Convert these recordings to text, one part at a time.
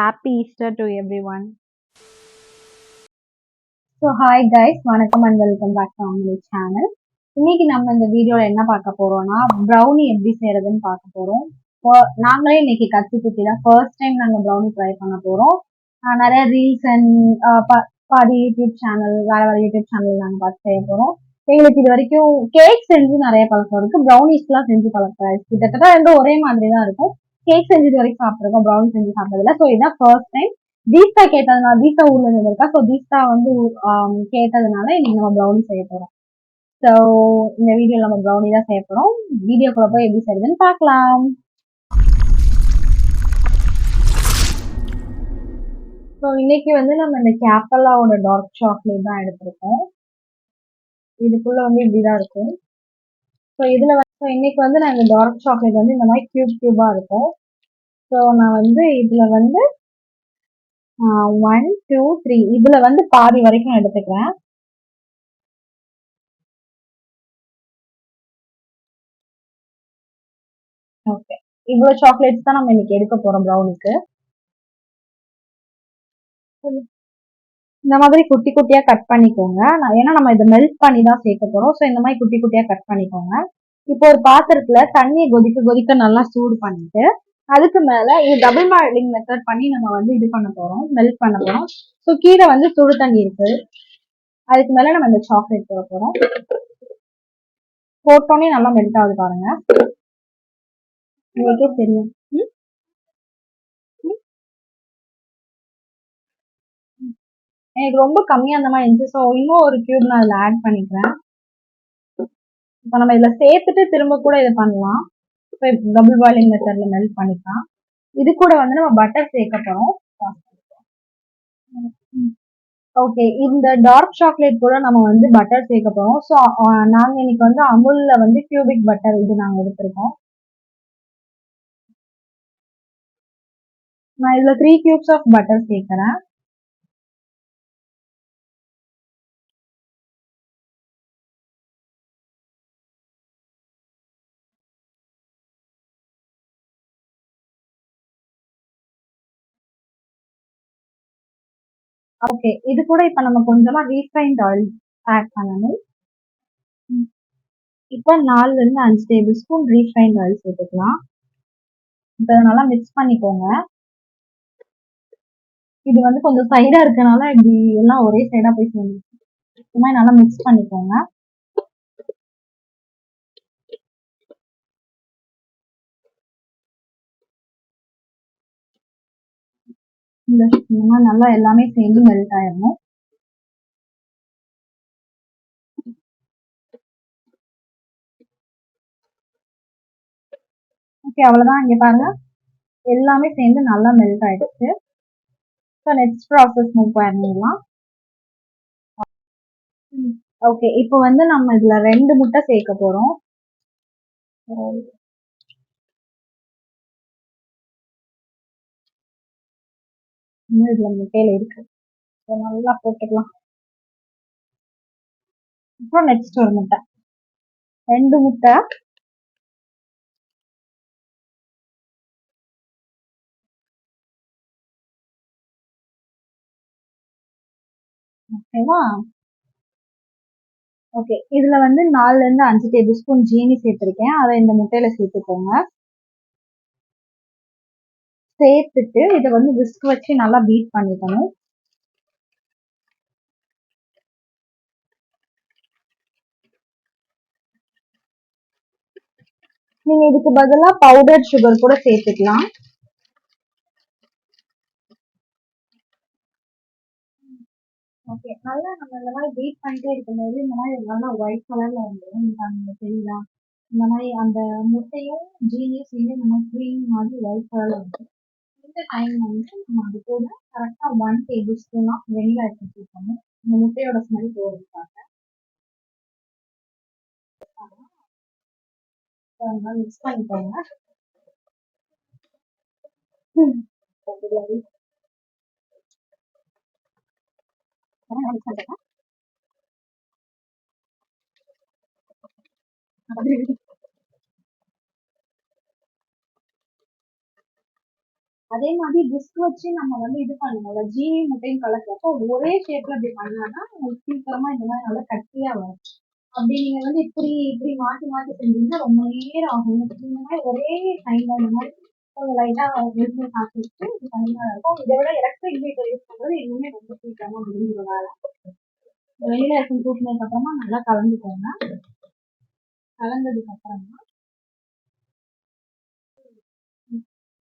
Happy Easter to everyone. So hi guys, வணக்கம் and welcome back to நம்ம channel. இன்னைக்கு நம்ம இந்த வீடியோவில் என்ன பார்க்க போறோம்னா ப்ரௌனி எப்படி செய்யறதுன்னு பார்க்க போறோம். நாங்களே இன்னைக்கு கற்றுக்கிட்டு தான் ஃபர்ஸ்ட் டைம் நாங்கள் ப்ரௌனி ட்ரை பண்ண போறோம். நிறைய ரீல்ஸ் அண்ட் பாதி யூடியூப் சேனல், வேற வேற யூடியூப் சேனல் நாங்கள் பார்த்து செய்ய போறோம். எங்களுக்கு இது வரைக்கும் கேக் செஞ்சு நிறைய பழக்கம் இருக்கு, ப்ரௌனிஸ்லாம் செஞ்சு பழக்கம் இருக்கு. கிட்டத்தட்ட ரெண்டும் ஒரே மாதிரி தான் இருக்கும். கேக் செஞ்சு இது வரைக்கும் சாப்பிட்ருக்கோம், ப்ரௌனி செஞ்சு சாப்பிட்டதில்ல. ஸோ இதுதான் ஃபர்ஸ்ட் டைம். தீஸ்தா கேட்டதுனால, தீஸ்தா ஊர்ல இருந்து இருக்கா, ஸோ தீஸ்தா வந்து கேட்டதுனால இன்னைக்கு நம்ம ப்ரௌனி செய்ய போறோம். ஸோ இந்த வீடியோல நம்ம ப்ரௌனி தான் செய்ய போறோம். வீடியோக்குள்ள போய் எப்படி செய்யுதுன்னு பார்க்கலாம். ஸோ இன்னைக்கு வந்து நம்ம இந்த கேப்பலாவோட டார்க் சாக்லேட் தான் எடுத்திருக்கோம். இதுக்குள்ள வந்து இப்படிதான் இருக்கும். ஸோ இதுல வந்து இன்னைக்கு வந்து நான் இந்த டார்க் சாக்லேட் வந்து இந்த மாதிரி கியூபா இருக்கும். ஸோ நான் வந்து இதுல வந்து 1 2 3 இதுல வந்து பாதி வரைக்கும் எடுத்துக்கிறேன். ஓகே, இவ்வளவு சாக்லேட்ஸ் தான் நம்ம இன்னைக்கு எடுக்க போறோம் ப்ரௌனிக்கு. இந்த மாதிரி குட்டி குட்டியா கட் பண்ணிக்கோங்க. ஏன்னா நம்ம இதை மெல்ட் பண்ணி தான் சேர்க்க போறோம். ஸோ இந்த மாதிரி குட்டி குட்டியா கட் பண்ணிக்கோங்க. இப்போ ஒரு பாத்திரத்துல தண்ணியை கொதிக்க கொதிக்க நல்லா சூடு பண்ணிட்டு அதுக்கு மேல இது டபுள் பாயிலிங் மெத்தட் பண்ணி நம்ம வந்து இது பண்ண போறோம், மெல்ட் பண்ண போறோம். ஸோ கீழே வந்து சுடு தண்ணி இருக்கு, அதுக்கு மேல நம்ம இந்த சாக்லேட் போட போறோம். போட்டோன்னே நல்லா மெல்ட் ஆகுது பாருங்க, உங்களுக்கே தெரியும். எனக்கு ரொம்ப கம்மியா அந்த மாதிரி இருந்துச்சு. ஸோ இன்னும் ஒரு கியூப் நான் அதில் ஆட் பண்ணிக்கிறேன். இப்போ நம்ம இதில் சேர்த்துட்டு திரும்ப கூட இதை பண்ணலாம். இப்போ டபுள் பாயிலிங் மெத்தட்ல மெல்ட் பண்ணிக்கலாம். இது கூட வந்து நம்ம பட்டர் சேர்க்க போறோம். ஓகே, இந்த டார்க் சாக்லேட் கூட நம்ம வந்து பட்டர் சேர்க்க போறோம். ஸோ நாங்க இன்னைக்கு வந்து அமுல்ல வந்து கியூபிக் பட்டர் இது நாங்க எடுத்திருக்கோம். நான் இதுல 3 கியூப்ஸ் ஆஃப் பட்டர் சேர்க்கிறேன். ஓகே, இது கூட இப்ப நம்ம கொஞ்சமா ரீஃபைண்ட் ஆயில் ஆட் பண்ணணும். இப்போ 4 இருந்து 5 டேபிள் ஸ்பூன் ரீஃபைண்ட் ஆயில் சேர்த்துக்கலாம். இப்போ நல்லா மிக்ஸ் பண்ணிக்கோங்க. இது வந்து கொஞ்சம் சைடா இருக்கனால இப்படி எல்லாம் ஒரே சைடா போய் சேர்ந்துருக்கு. இந்த மாதிரி நல்லா மிக்ஸ் பண்ணிக்கோங்க. இந்த மாதிரி நல்லா எல்லாமே சேர்ந்து மெல்ட் ஆயிடணும். ஓகே, அவ்வளவுதான். இங்க பாருங்க, எல்லாமே சேர்ந்து நல்லா மெல்ட் ஆயிடுச்சு. ஸோ நெக்ஸ்ட் ப்ராசஸ் மூவ் பண்ணிடலாம். ஓகே, இப்போ வந்து நம்ம இதுல 2 முட்டை சேர்க்க போறோம். இதுல முட்டையில இருக்கு, நல்லா போட்டுக்கலாம். அப்புறம் நெக்ஸ்ட் ஒரு முட்டை, 2 முட்டை. ஓகேவா? ஓகே, இதுல வந்து 4 இருந்து 5 டேபிள் ஸ்பூன் ஜீனி சேர்த்திருக்கேன். அதை இந்த முட்டையில சேர்த்துக்கோங்க. சேர்த்துட்டு இதை வந்து விஸ்க் வச்சு நல்லா பீட் பண்ணிக்கணும். நீங்க இதுக்கு பதிலா பவுடர் சுகர் கூட சேர்த்துக்கலாம். ஓகே, நல்லா நம்ம இந்த மாதிரி பீட் பண்ணிட்டே இருக்கும்போது இந்த மாதிரி நல்லா ஒயிட் கலர்ல வந்துடும். தெரியுதா? இந்த மாதிரி அந்த முட்டையும் ஜீனியும் சேர்ந்து இந்த மாதிரி க்ரீம் மாதிரி ஒயிட் கலர்ல வந்துடும். இந்த டைம் வந்து நம்ம அது கூட கரெக்டா 1 டேபிள் ஸ்பூன் ஆஃப் வெனிலா சேர்த்துக்கணும், இந்த முட்டையோட ஸ்மெல் போகிறதுக்காக. மிக்ஸ் பண்ணிக்கோங்க. அதே மாதிரி டிஸ்க் வச்சு நம்ம வந்து இது பண்ணுவோம்ல, ஜீனி முட்டையும் கலக்கிறப்போ ஒரே ஷேப்ல இப்படி பண்ணாதான் உங்களுக்கு சீக்கிரமா இந்த மாதிரி நல்லா கட்டியா வரும். அப்படி நீங்க வந்து இப்படி இப்படி மாத்தி மாத்தி செஞ்சீங்கன்னா ரொம்ப நேரம் ஆகும். இந்த மாதிரி ஒரே டைம்ல இந்த மாதிரி கொஞ்சம் லைட்டா நெருப்பு காய்ச்சி வச்சு இது பண்ணிதான் இருக்கும். இதை விட எலக்ட்ரிக் பீட்டர் யூஸ் பண்றது இன்னுமே ரொம்ப சீக்கிரமா முடிஞ்சிடும். வெளியில இருக்கும் தூக்கினதுக்கு அப்புறமா நல்லா கலந்துக்கோங்க. கலந்ததுக்கு அப்புறமா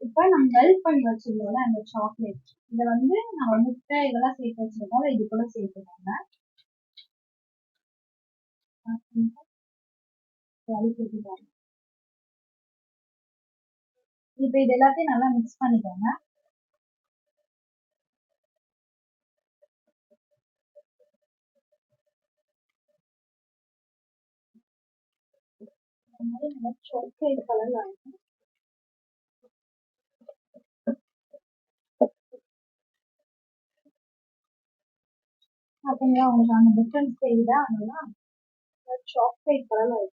இப்ப நம்ம மெல்ட் பண்ணி வச்சிருந்தோம்ல அந்த சாக்லேட், இதை வந்து நம்ம முட்டை இதெல்லாம் சேர்த்து வச்சிருக்கோம், இது கூட சேர்த்துக்கோங்க. இப்ப இது எல்லாத்தையும் நல்லா மிக்ஸ் பண்ணிக்கோங்க. இந்த மாதிரி நல்லா சாக்லேட் கலர்ல ஆகும். பாத்தீங்களா உங்களுக்கு அந்த டிஃபரன்ஸ் தெரியுதா? அதெல்லாம் சாக்லேட் கலர்ல ஆயிடுச்சு.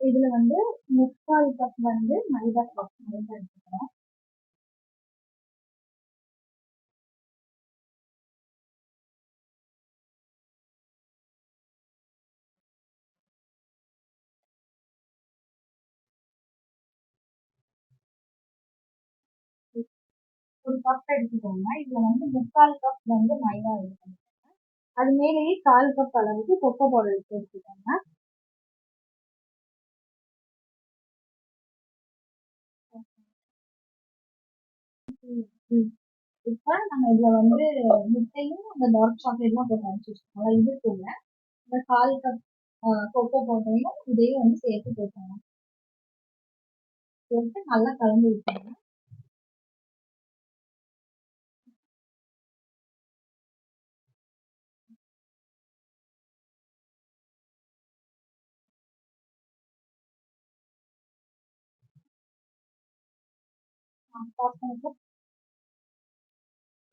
இதுல வந்து 3/4 கப் வந்து மைதா எடுத்துக்கிறோம். ஒரு கப் எடுத்துக்கோங்க. இதுல வந்து 3/4 கப் வந்து மைதா எடுத்துக்கோங்க. அது மேலேயே 1/4 கப் அளவுக்கு கொக்கோ பவுடர் எடுத்துக்கோங்க. இப்ப நம்ம இதுல வந்து முட்டையும் அந்த டார்க் சாக்லேட்லாம் போட்டு அரைச்சி வச்சுக்கோங்க. இது கூட இந்த 1/4 கப் கொக்கோ பவுடரையும் இதையும் வந்து சேர்த்து போட்டுக்கோங்க. போட்டு நல்லா கலந்து விட்டுருங்க.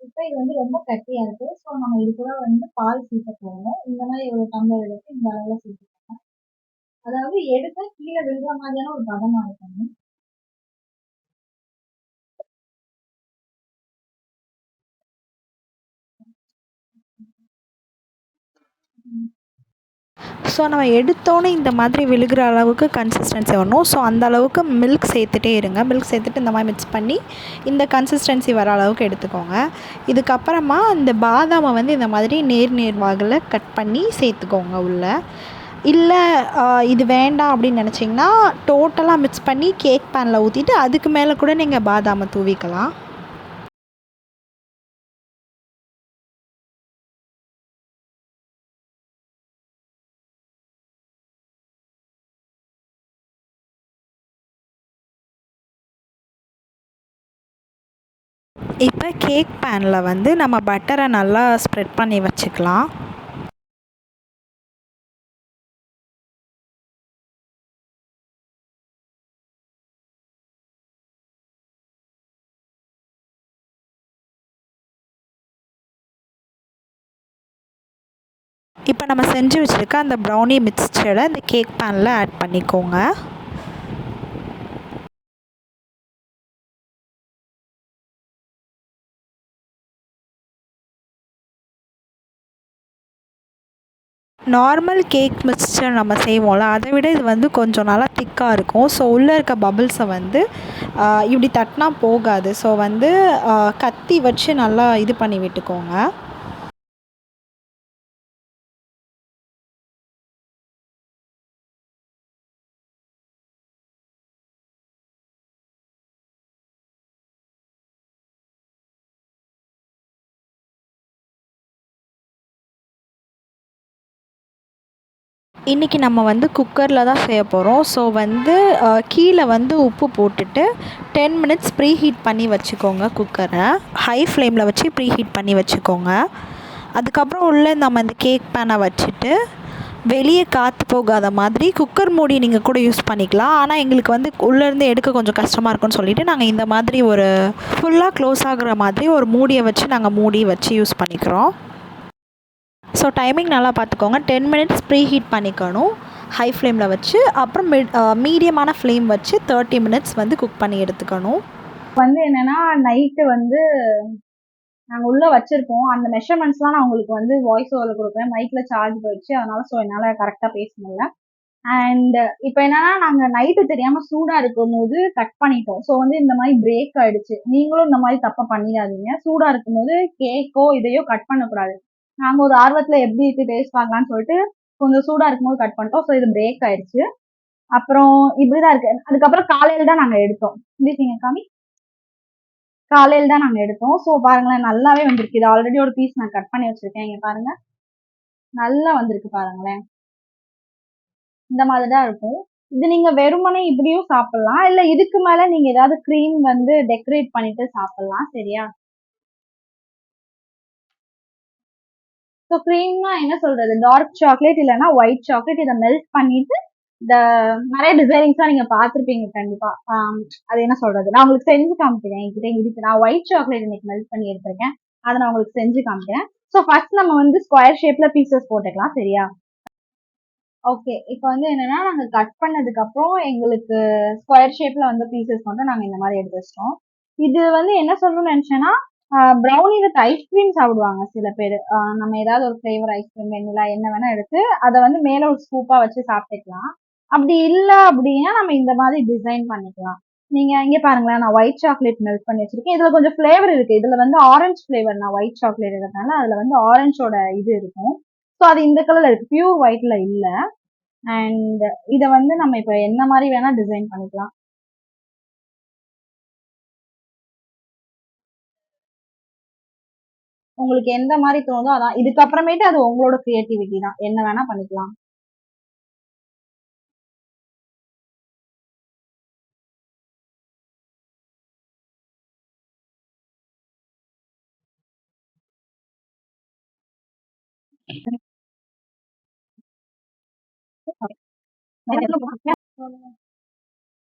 இப்ப இது வந்து ரொம்ப கட்டியா இருக்கு. ஸோ நம்ம இது கூட வந்து பால் சேர்க்க போறோம். இந்த மாதிரி ஒரு டம்ளர் எடுத்து இந்த அளவுல சேர்த்துக்கோங்க. அதாவது எடுத்தா கீழே விழுற மாதிரியான ஒரு பதமா இருக்கணும். ஸோ நம்ம எடுத்தோன்னே இந்த மாதிரி விழுகிற அளவுக்கு கன்சிஸ்டன்சி வரணும். ஸோ அந்த அளவுக்கு மில்க் சேர்த்துட்டே இருங்க. மில்க் சேர்த்துட்டு இந்த மாதிரி மிக்ஸ் பண்ணி இந்த கன்சிஸ்டன்சி வர அளவுக்கு எடுத்துக்கோங்க. இதுக்கப்புறமா இந்த பாதாமை வந்து இந்த மாதிரி நேர் வாகில் கட் பண்ணி சேர்த்துக்கோங்க உள்ளே. இல்லை இது வேண்டாம் அப்படின்னு நினச்சிங்கன்னா டோட்டலாக மிக்ஸ் பண்ணி கேக் பேனில் ஊற்றிட்டு அதுக்கு மேலே கூட நீங்கள் பாதாமை தூவிக்கலாம். இப்போ கேக் பேனில் வந்து நம்ம பட்டரை நல்லா ஸ்ப்ரெட் பண்ணி வச்சுக்கலாம். இப்போ நம்ம செஞ்சு வச்சுருக்க அந்த ப்ரௌனி மிக்ஸ்சரை இந்த கேக் பேனில் ஆட் பண்ணிக்கோங்க. நார்மல் கேக் மிக்ஸ்சர் நம்ம செய்வோம்ல, அதை விட இது வந்து கொஞ்சம் நல்லா திக்காக இருக்கும். ஸோ உள்ளே இருக்க பபிள்ஸை வந்து இப்படி தட்டினா போகாது. ஸோ வந்து கத்தி வச்சு நல்லா இது பண்ணி விட்டுக்கோங்க. இன்றைக்கி நம்ம வந்து குக்கரில் தான் செய்ய போகிறோம். ஸோ வந்து கீழே வந்து உப்பு போட்டுட்டு 10 மினிட்ஸ் ப்ரீ ஹீட் பண்ணி வச்சுக்கோங்க. குக்கரை ஹை ஃப்ளேமில் வச்சு ப்ரீ ஹீட் பண்ணி வச்சுக்கோங்க. அதுக்கப்புறம் உள்ளே நம்ம இந்த கேக் பேனை வச்சுட்டு வெளியே காற்று போகாத மாதிரி குக்கர் மூடி நீங்கள் கூட யூஸ் பண்ணிக்கலாம். ஆனால் எங்களுக்கு வந்து உள்ளேருந்து எடுக்க கொஞ்சம் கஷ்டமாக இருக்கும்னு சொல்லிவிட்டு நாங்கள் இந்த மாதிரி ஒரு ஃபுல்லாக க்ளோஸ் ஆகுற மாதிரி ஒரு மூடியை வச்சு நாங்கள் மூடி வச்சு யூஸ் பண்ணிக்கிறோம். ஸோ டைமிங் நல்லா பார்த்துக்கோங்க. 10 மினிட்ஸ் ப்ரீ ஹீட் பண்ணிக்கணும் ஹை ஃப்ளேமில் வச்சு. அப்புறம் மீடியமான ஃப்ளேம் வச்சு 30 மினிட்ஸ் வந்து குக் பண்ணி எடுத்துக்கணும். வந்து என்னன்னா நைட்டு வந்து நாங்கள் உள்ளே வச்சுருக்கோம். அந்த மெஷர்மெண்ட்ஸ்லாம் நான் உங்களுக்கு வந்து வாய்ஸ் ஓவரில் கொடுக்குறேன். மைக்கில் சார்ஜ் போயிடுச்சு, அதனால ஸோ என்னால் கரெக்டாக பேச முடியல. அண்ட் இப்போ என்னன்னா நாங்கள் நைட்டு தெரியாமல் சூடாக இருக்கும் போது கட் பண்ணிட்டோம். ஸோ வந்து இந்த மாதிரி பிரேக் ஆயிடுச்சு. நீங்களும் இந்த மாதிரி தப்பை பண்ணிடாதீங்க. சூடாக இருக்கும்போது கேக்கோ இதையோ கட் பண்ணக்கூடாது. நாங்கள் ஒரு ஆர்வத்தில் எப்படி இருக்கு டேஸ்ட் பார்க்கலான்னு சொல்லிட்டு கொஞ்சம் சூடாக இருக்கும்போது கட் பண்ணிட்டோம். ஸோ இது பிரேக் ஆயிடுச்சு. அப்புறம் இப்படிதான் இருக்கு. அதுக்கப்புறம் காலையில தான் நாங்கள் எடுத்தோம். இருந்தீங்க காமி காலையில தான் நாங்கள் எடுத்தோம். ஸோ பாருங்களேன் நல்லாவே வந்திருக்கு. இது ஆல்ரெடி ஒரு பீஸ் நான் கட் பண்ணி வச்சிருக்கேன். இங்க பாருங்க நல்லா வந்திருக்கு பாருங்களேன். இந்த மாதிரி தான் இருக்கும். இது நீங்க வெறுமனே இப்படியும் சாப்பிடலாம். இல்ல இதுக்கு மேல நீங்க ஏதாவது க்ரீம் வந்து டெக்கரேட் பண்ணிட்டு சாப்பிடலாம். சரியா? ஸோ க்ரீம்னா என்ன சொல்றது? டார்க் சாக்லேட் இல்லைன்னா ஒயிட் சாக்லேட் இதை மெல்ட் பண்ணிட்டு இந்த நிறைய டிசைனிங்ஸ்லாம் நீங்க பார்த்துருப்பீங்க கண்டிப்பா. அது என்ன சொல்றது? நான் உங்களுக்கு செஞ்சு காமிக்கிறேன். என்கிட்ட இருக்கு. நான் ஒயிட் சாக்லேட் இன்னைக்கு மெல்ட் பண்ணி எடுத்திருக்கேன். அதை நான் உங்களுக்கு செஞ்சு காமிக்கிறேன். ஸோ ஃபர்ஸ்ட் நம்ம வந்து ஸ்கொயர் ஷேப்ல பீசஸ் போட்டுக்கலாம். சரியா? ஓகே. இப்போ வந்து என்னன்னா நாங்க கட் பண்ணதுக்கு அப்புறம் எங்களுக்கு ஸ்கொயர் ஷேப்ல வந்து பீசஸ் மட்டும் நாங்க இந்த மாதிரி எடுத்து வச்சிட்டோம். இது வந்து என்ன சொல்லணும்னு நினைச்சேன்னா ப்ரௌனி வித் ஐஸ்கிரீம் சாப்பிடுவாங்க சில பேர். நம்ம ஏதாவது ஒரு ஃப்ளேவர் ஐஸ்கிரீம் வெண்ணிலா என்ன வேணா எடுத்து அதை வந்து மேல ஒரு ஸ்கூப்பா வச்சு சாப்பிட்டுக்கலாம். அப்படி இல்லை அப்படின்னா நம்ம இந்த மாதிரி டிசைன் பண்ணிக்கலாம். நீங்க இங்க பாருங்களேன், நான் ஒயிட் சாக்லேட் மெல்ட் பண்ணி வச்சிருக்கேன். இதுல கொஞ்சம் ஃப்ளேவர் இருக்கு. இதுல வந்து ஆரஞ்சு ஃப்ளேவர், நான் ஒயிட் சாக்லேட் இருக்கிறதுனால அதுல வந்து ஆரஞ்சோட இது இருக்கும். ஸோ அது இந்த கலர்ல இருக்கு, பியூர் ஒயிட்ல இல்ல. அண்ட் இத வந்து நம்ம இப்ப என்ன மாதிரி வேணா டிசைன் பண்ணிக்கலாம். உங்களுக்கு எந்த மாதிரி தோணுதோ அதான். இதுக்கப்புறமேட்டு அது உங்களோட கிரியேட்டிவிட்டி தான். என்ன வேணா பண்ணிக்கலாம்.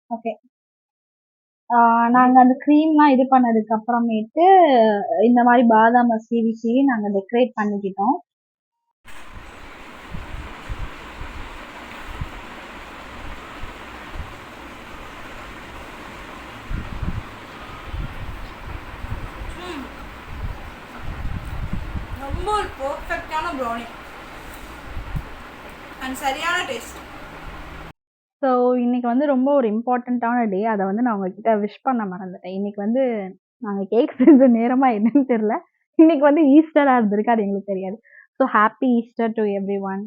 ஓகே. நாங்க அந்த க்ரீம்லாம் இது பண்ணதுக்கு அப்புறமேட்டு இந்த மாதிரி பாதாம் சீவி சீவி நாங்க டெக்கரேட் பண்ணிக்கிட்டோம். ரொம்ப ஒரு பர்ஃபெக்டான ப்ரௌனி அண்ட் சரியான டேஸ்ட். ஸோ இன்னைக்கு வந்து ரொம்ப ஒரு இம்பார்ட்டண்ட்டான டே. அதை வந்து நான் உங்ககிட்ட விஷ் பண்ண மறந்துட்டேன். இன்னைக்கு வந்து நாங்கள் கேக் செஞ்ச நேரமா என்னன்னு தெரியல. இன்னைக்கு வந்து ஈஸ்டராக இருந்திருக்கு, அது எங்களுக்கு தெரியாது. So happy Easter to every one.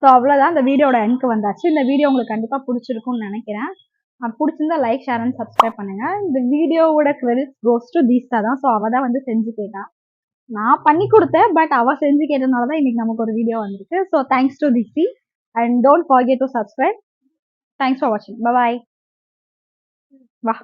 So அவ்வளோதான், இந்த வீடியோட எண்ட்க்கு வந்தாச்சு. இந்த வீடியோ உங்களுக்கு கண்டிப்பாக பிடிச்சிருக்கும்னு நினைக்கிறேன். பிடிச்சிருந்தா லைக் ஷேர் அண்ட் சப்ஸ்கிரைப் பண்ணுங்க. இந்த வீடியோவோட கிரெடிட்ஸ் கோஸ் டு தீஸ்தா தான். ஸோ அவள் தான் வந்து செஞ்சு கேட்டான். நான் பண்ணி கொடுத்தேன், பட் அவள் செஞ்சு கேட்டதுனால தான் இன்னைக்கு நமக்கு ஒரு வீடியோ வந்திருக்கு. So thanks to this and don't forget to subscribe. Thanks for வாட்சிங். பாய். வா.